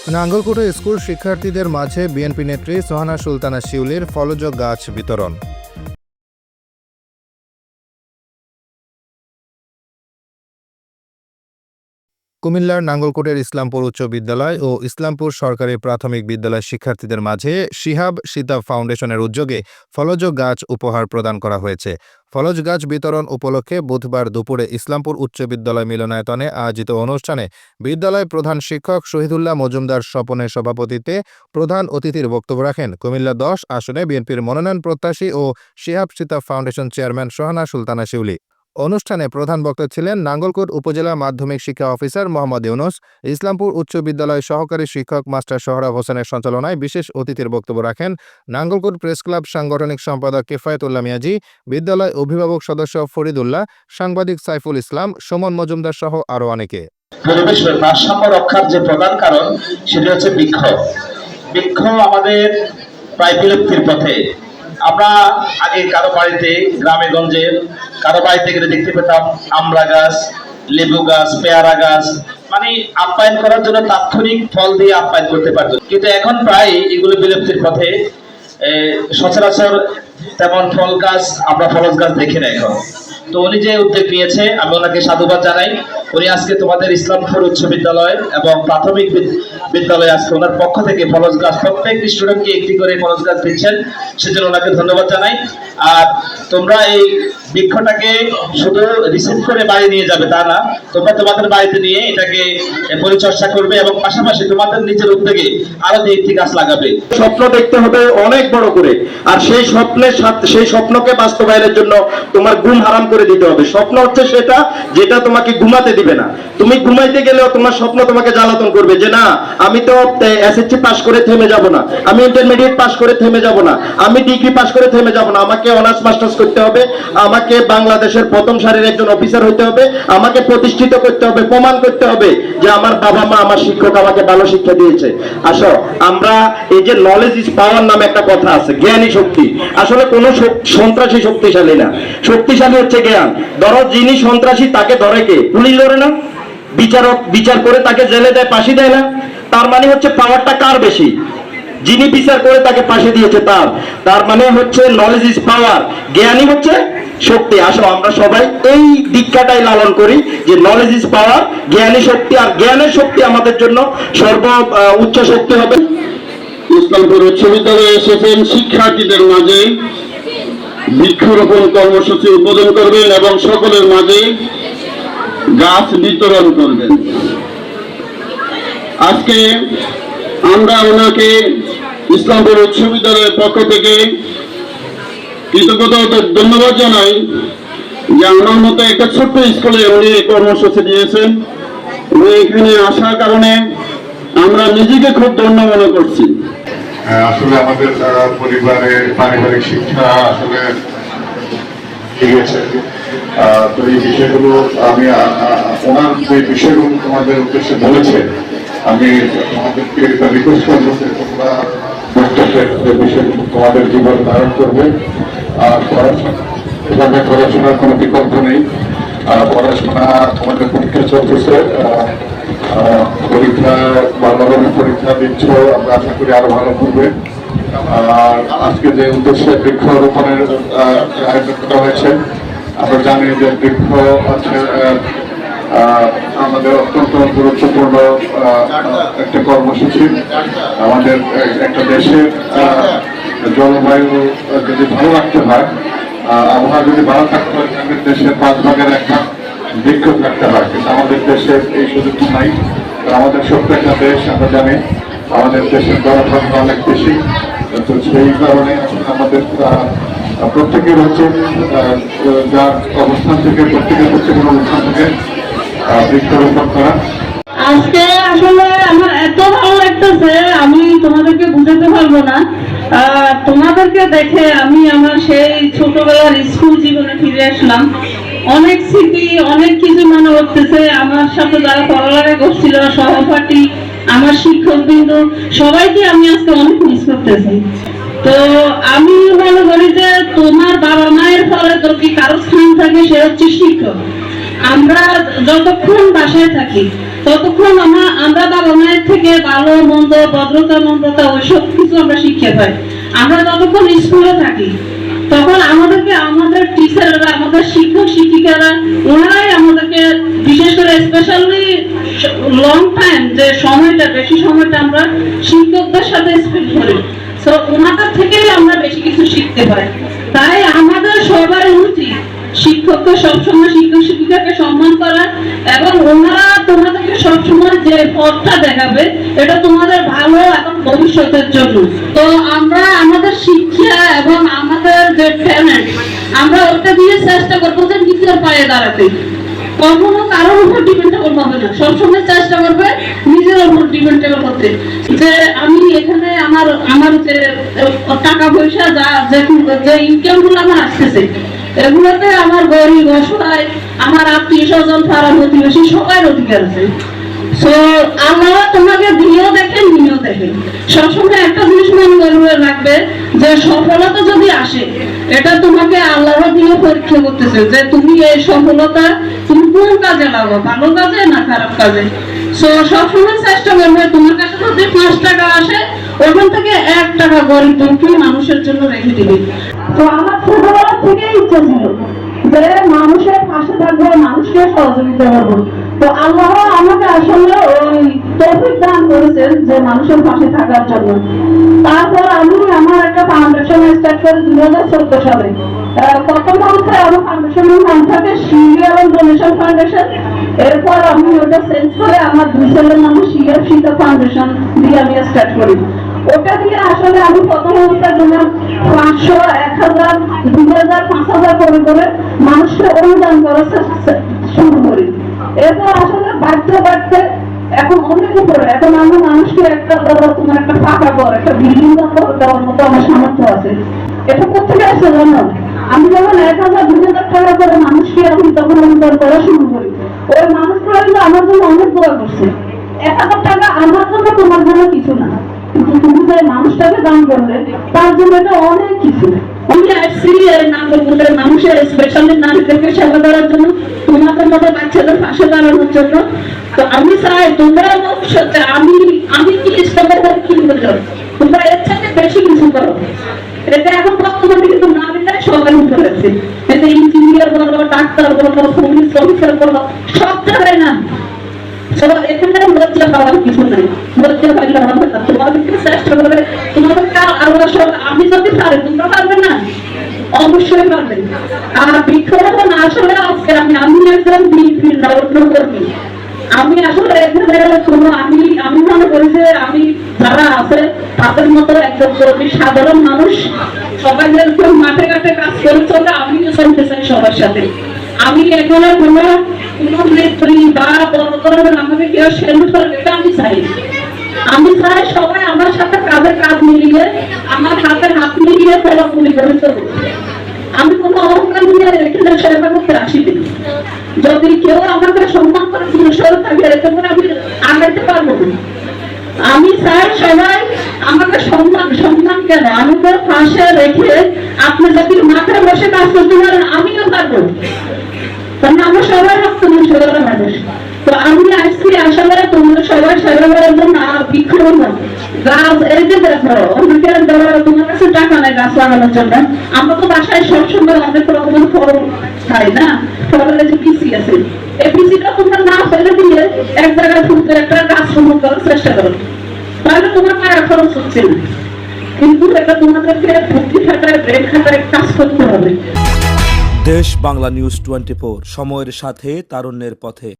নাঙ্গলকোটে school শিক্ষার্থীদের মাঝে BNP নেত্রী সোহানা সুলতানা শিউলির ফলজ গাছ বিতরণ। কুমিল্লার নাঙ্গলকোটের ইসলামপুর উচ্চ বিদ্যালয় ও ইসলামপুর সরকারি প্রাথমিক বিদ্যালয় শিক্ষার্থীদের মাঝে শিহাব সিতাব ফাউন্ডেশনের উদ্যোগে ফলজ গাছ উপহার প্রদান করা হয়েছে। ফলজ গাছ বিতরণ উপলক্ষে বুধবার দুপুরে ইসলামপুর উচ্চ বিদ্যালয় মিলনায়তনে আয়োজিত অনুষ্ঠানে বিদ্যালয় প্রধান শিক্ষক শহীদুল্লাহ মজুমদার স্বপনের সভাপতিত্বে প্রধান অতিথির বক্তব্য রাখেন কুমিল্লা ১০ আসনে বিএনপির মনোনয়ন প্রত্যাশী ও শিহাব সিতাব ফাউন্ডেশন চেয়ারম্যান সোহানা সুলতানা শিউলি। অনুষ্ঠানে প্রধান বক্তা ছিলেন নাঙ্গলকোট উপজেলা মাধ্যমিক শিক্ষা অফিসার মোহাম্মদ ইউনুস। ইসলামপুর উচ্চ বিদ্যালয় সহকারী শিক্ষক মাস্টার সোহরাব হোসেনের সঞ্চালনায় বিশেষ অতিথির বক্তব্য রাখেন নাঙ্গলকোট প্রেস ক্লাব সাংগঠনিক সম্পাদক কিফায়েতুল্লাহ মিয়াজি, বিদ্যালয় অভিভাবক সদস্য ফরিদুল্লাহ, সাংবাদিক সাইফুল ইসলাম, সুমন মজুমদার সহ আরও অনেকে। পরিবেশের ভারসাম্য রক্ষার যে প্রধান কারণ সেটি হচ্ছে বৃক্ষ। বৃক্ষ আমাদের প্রায় বিলুপ্তির পথে। আমরা আগে কারো বাড়িতে, গ্রামে গঞ্জে কারো বাড়িতে গেলে দেখতে পেতাম আমড়া গাছ, লেবু গাছ, পেয়ারা গাছ, মানে আপ্যায়ন করার জন্য তাৎক্ষণিক ফল দিয়ে আপ্যায়ন করতে পারত। কিন্তু এখন প্রায় এগুলো বিলুপ্তির পথে। সচরাচর তেমন ফল গাছ, আমরা ফলজ গাছ দেখি না এখন। তো উনি যে উদ্যোগ নিয়েছে আমি ওনাকে সাধুবাদ জানাই। উনি আজকে তোমাদের ইসলামপুর উচ্চ বিদ্যালয় এবং প্রাথমিক বিদ্যালয়ে আজকে ওনার পক্ষ থেকে ফলজ গাছ প্রত্যেক স্টুডেন্টকে একটি করে ফলজ গাছ দিচ্ছেন, সেজন্য ওনাকে ধন্যবাদ জানাই। আর তোমরা এই বৃক্ষটাকে শুধু রিসিভ করে বাড়ি নিয়ে যাবে তা না, তোমরা তোমাদের বাড়িতে নিয়ে এটাকে পরিচর্যা করবে এবং পাশাপাশি তোমাদের নিজের উদ্যোগে আরো 2-3 গাছ লাগাবে। স্বপ্ন দেখতে হবে অনেক বড় করে, আর সেই স্বপ্নকে বাস্তবায়নের জন্য তোমার ঘুম হারাম করে দিতে হবে। স্বপ্ন হচ্ছে সেটা যেটা তোমাকে ঘুমাতে দিবে না। তুমি ঘুমাইতে গেলেও তোমার স্বপ্ন তোমাকে জ্বালাতন করবে যে না, আমি তো এসএসসি পাস করে থেমে যাব না, আমি ইন্টারমিডিয়েট পাস করে থেমে যাব না, আমি ডিগ্রি পাস করে থেমে যাব না, আমাকে অনার্স মাস্টার্স করতে হবে, আমাকে বাংলাদেশের প্রথম সারির একজন অফিসার হতে হবে, আমাকে প্রতিষ্ঠিত করতে হবে, প্রমাণ করতে হবে যে আমার বাবা মা, আমার শিক্ষক আমাকে ভালো শিক্ষা দিয়েছে। আসো, আমরা এই যে নলেজ ইজ পাওয়ার নামে একটা কথা আছে, জ্ঞানী শক্তি। আসলে কোন সন্ত্রাসী শক্তিশালী না, শক্তিশালী হচ্ছে জ্ঞান। ধরো যিনি সন্ত্রাসী তাকে ধরে কে? পুলিশ ধরে না, বিচারক বিচার করে তাকে জেলে দেয়, ফাঁসি দেয় না। তার মানে হচ্ছে পাওয়ারটা কার বেশি? যিনি বিচার করে তাকে ফাঁসি দিয়েছে তার মানে হচ্ছে নলেজ ইজ পাওয়ার, জ্ঞানই হচ্ছে শক্তি। আসো আমরা সবাই এই দীক্ষাটাই লালন করি যে নলেজ ইজ পাওয়ার, জ্ঞানী শক্তি। আর জ্ঞানের শক্তি আমাদের জন্য উচ্চ শক্তি হবে। ইসলামপুর উচ্চ বিদ্যালয়ে এসেছেন শিক্ষার্থীদের মাঝে বৃক্ষরোপণ কর্মসূচি উদ্বোধন করবেন এবং সকলের মাঝে গাছ বিতরণ করবেন। আজকে আমরা ওনাকে ইসলামপুর উচ্চ বিদ্যালয়ের পক্ষ থেকে কৃতজ্ঞতা ধন্যবাদ জানাই যে আমার মতো একটা ছোট্ট স্কুলে উনি কর্মসূচি দিয়েছেন। উনি এখানে আসার কারণে আমরা নিজেকে খুব ধন্য মনে করছি। আসলে আমাদের পরিবারে পারিবারিক শিক্ষা আসলে গেছে, তো এই বিষয়গুলো আমি ওনার যে বিষয়গুলো তোমাদের উদ্দেশ্যে বলেছে, আমি তোমাদেরকে রিকোয়েস্ট করবো যে তোমরা বক্তব্যের যে বিষয়গুলো তোমাদের জীবনে ধারণ করবে। আর পড়াশোনার কোনো বিকল্প নেই। পড়াশোনা, তোমাদের পরীক্ষা চলতেছে, পরীক্ষা ভালোভাবে পরীক্ষা দিচ্ছ, আমরা আশা করি আরো ভালো করবে। আর আজকে যে উদ্দেশ্যে বৃক্ষরোপণের আয়োজন করা হয়েছে, আমরা জানি যে বৃক্ষ হচ্ছে আমাদের অত্যন্ত গুরুত্বপূর্ণ একটা কর্মসূচি। আমাদের একটা দেশের জলবায়ু যদি ভালো রাখতে হয়, আবহাওয়া যদি ভালো থাকতে হয়, আমাদের দেশের 5 ভাগের 1 ভাগ বৃক্ষ থাকতে হয়। কিন্তু আমাদের দেশের এই সুযোগটা নাই। আমাদের ছোট্ট একটা দেশ, আমরা জানি আমাদের দেশের জনসংখ্যা অনেক বেশি। তো সেই কারণে আমাদের প্রত্যেকের হচ্ছে যার অবস্থান থেকে প্রত্যেকের অনুষ্ঠান থেকে বৃক্ষরোপণ করা। আজকে আসলে আমার এত ভালো লাগতেছে, আমি তোমাদেরকে বুঝাতে পারবো না। তোমাদেরকে দেখে আমি আমার সেই ছোটবেলার স্কুল জীবনে ফিরে আসলাম। অনেক স্মৃতি, অনেক কিছু মনে করতেছে। আমার সাথে যারা পড়ালেখা করছিল, সহপাঠী, আমার শিক্ষকবৃন্দ, সবাইকে আমি আজকে অনেক মিস করতেছি। তো আমি মনে করি যে তোমার বাবা মায়ের ফলে যদি কারো স্থান থাকে সে হচ্ছে শিক্ষক। আমরা যতক্ষণ বাসায় থাকি ততক্ষণ আমরা বাবা মায়ের থেকে ভালো মন্দ, ভদ্রতা নম্রতা ওইসব কিছু আমরা শিখতে পাই। আমরা যতক্ষণ স্কুলে থাকি তখন আমাদেরকে আমাদের টিচাররা, আমাদের শিক্ষক শিক্ষিকারা, ওনারাই আমাদেরকে বিশেষ করে স্পেশালি লং টাইম যে সময়টা, বেশি সময়টা আমরা শিক্ষকদের সাথে স্পেন্ড করি, তো ওনাদের থেকেই আমরা বেশি কিছু শিখতে পাই। তাই আমাদের সবার উচিত শিক্ষককে সবসময়, শিক্ষক শিক্ষিকাকে সম্মান করা, এবং ওনারা তোমাদেরকে সবসময় যে পথটা দেখাবে এটা তোমাদের ভালো এবং ভবিষ্যতের জন্য। তো আমরা আমাদের শিক্ষা এবং আমাদের যে ট্যালেন্ট, আমরা ওটা দিয়ে চেষ্টা করবো যে নিজের পায়ে দাঁড়াতে, কখনো কারোর উপর ডিপেন্ডেবল হবে না, সবসময় চেষ্টা করবে নিজের উপর ডিপেন্ডেবল হতে। যে আমি এখানে আমার যে টাকা পয়সা যে ইনকাম গুলো আমার আসতেছে, এগুলোতে আমার গরিব, অসহায়, আমার আত্মীয় স্বজন, পাড়া প্রতিবেশী সবার অধিকার আছে। তো আল্লাহ তোমাকে দিয়েও দেখেন, নিয়েও দেখেন। সবসময় একটা জিনিস মনে রাখবে যে সফলতা যদি আসে, এটা তোমাকে আল্লাহ দিয়ে পরীক্ষা করতেছে যে তুমি এই সফলতা তুমি কোন কাজে লাগাবো, ভালো কাজে না খারাপ কাজে। তো সবসময় চেষ্টা করবে তোমার কাছে যদি 5 টাকা আসে, ওখান থেকে 1 টাকা গরিব দুঃখী মানুষের জন্য রেখে দিবে। তো আমার ছোটবেলা থেকেই ইচ্ছা ছিল যে মানুষের পাশে থাকবো, মানুষকে সহযোগিতা করবো। তো আল্লাহ আমাকে আসলে ওই তৌফিক দান করেছেন যে মানুষের পাশে থাকার জন্য। তারপর আমি আমার একটা ফাউন্ডেশন স্টার্ট করি 2014 সালে। প্রথম অবস্থায় আমার ফাউন্ডেশনের নাম থাকে সিরিয়াল ডোনেশন ফাউন্ডেশন। এরপর আমি ওটা চেঞ্জ করে আমার 2 ছেলের নামে সিরিয়াল সীতা ফাউন্ডেশন দিয়ে আমি স্টার্ট করি। ওটা দিয়ে আসলে আমি প্রথম অবস্থায় 500, 1000, 2000, 5000 করে মানুষকে অনুদান করা শুরু করি। এরপর আসলে বাড়তে এখন অনেক উপরে, এখন আমি মানুষকে একটা তোমার একটা ফাঁকা ঘর, একটা বিল্ডিং দেওয়ার মতো আমার সামর্থ্য আছে। এটা কোথেকে আসছে জানো? আমি যখন 1000, 2000 টাকা করে মানুষকে আমি তখন অনুদান করা শুরু করি, ওই মানুষগুলো কিন্তু আমার জন্য অনেক দোয়া করছে। 1000 টাকা আমার জন্য, তোমার জন্য কিছু না, কিন্তু তুমি যে মানুষটাকে দান করলে তার জন্য এটা অনেক কিছু। আমি আসছি এই নাগরপুরের মানুষের, স্পেশালি নারীদেরকে সেবা দেওয়ার জন্য, তোমাদের মতো বাচ্চাদের পাশে দাঁড়ানোর জন্য। তো আমি চাই তোমরা ভবিষ্যতে আমি কি ইসলামের কি করলাম, তোমরা এর থেকে বেশি কিছু করো। এটা এখন বর্তমানে কিন্তু নারীরাই সবাই উপরে আছে। এতে ইঞ্জিনিয়ার বলো, ডাক্তার বলো, পুলিশ অফিসার বলো, সব জায়গায় না। এখানে লজ্জা পাওয়ার কিছু নেই, লজ্জা পাইলে হবে না। তোমাদেরকে চেষ্টা করবে, তোমাদেরকে আল্লাহ সব, আমি যদি পারি তোমরা পারবে না, অবশ্যই পারবে। আর বৃক্ষরোপণ আসলে আজকে আমি একজন বিএনপির কর্মী। আমি আসলে এখানে কোনো আমি মনে করি যে আমি যারা আছে তাদের মতো একজন কর্মী, সাধারণ মানুষ, সবাই যেরকম মাঠে ঘাটে কাজ করে চলে, আমিও চলতে চাই সবার সাথে। আমি এখানে কোনো নেত্রী বা বড় ধরনের আমাকে কেউ সেলুট করবে এটা আমি চাই। আমি চাই সবাই আমার সাথে কাঁধে কাঁধ মিলিয়ে, আমার হাতে হাত মিলিয়ে ফলাফলি করে চলবে। আমি কোনো অহংকার নিয়ে এখানে সেবা করতে আসিনি। যদি কেউ আমাকে সম্মান করে পুরস্কার থাকে, এতে করে আমি আগাইতে পারবো না। আমি চাই সবাই আমাকে সম্মান কেন, আমাদের পাশে রেখে আপনি যদি মাথায় বসে কাজ করতে পারেন, আমিও পারবো, কারণ আমরা সবাই রক্ত মানুষের মানুষ। তো আমি আজকে আসলে তোমরা সবাই সেবা করার জন্য বৃক্ষরোপণ গাছ, এই যে দেখো অনেকে তোমার কাছে টাকা নেই গাছ লাগানোর জন্য, আমরা তো বাসায় সবসময় অনেক রকমের ফল খাই না, ফলের যে পিসি আছে, এই পিসিটা তোমরা না ফেলে দিয়ে এক জায়গায় ফুটে একটা গাছ রোপণ করার চেষ্টা করো, তাহলে তোমার টাকা খরচ হচ্ছে না। কিন্তু এটা তোমাদেরকে বুদ্ধি খাটায়, ব্রেন খাটায় কাজ করতে হবে। দেশ বাংলা নিউজ 24, সময়ের সাথে তারুণ্যের পথে।